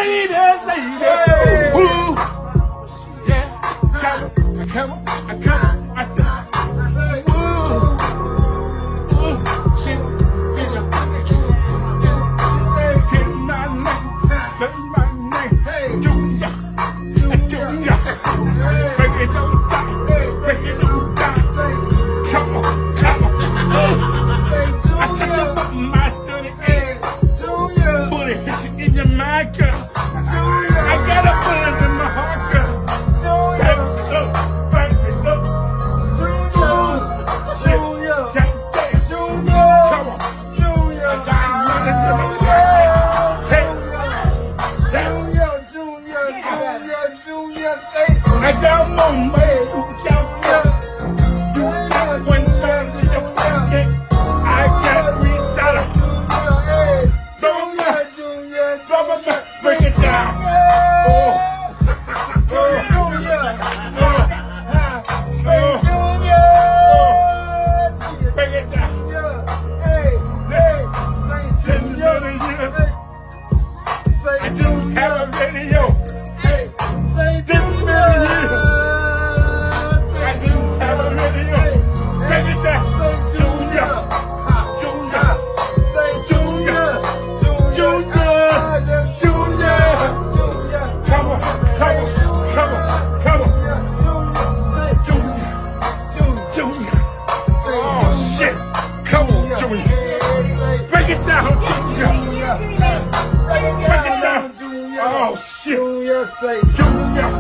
lady, lady. Ooh, yeah, come on. I said, ooh, shit, say my name, Junior, Junior. Break it down, break it down. Come on, come on. I touch you up my study, bullet hit you in your mind, girl. I got a bullet in my heart, girl. Back it up, back it up. Come on. I got more money to count. You got $1 in your pocket. I got $3. Drop it back, break it down. Break it down. 10 million years. I just have a video. 10 million years. I just have a video. Break it down. Junior. Come on. Junior. Oh shit. Come on, Junior. Break it down, Junior. Break it down. Oh shit. Junior.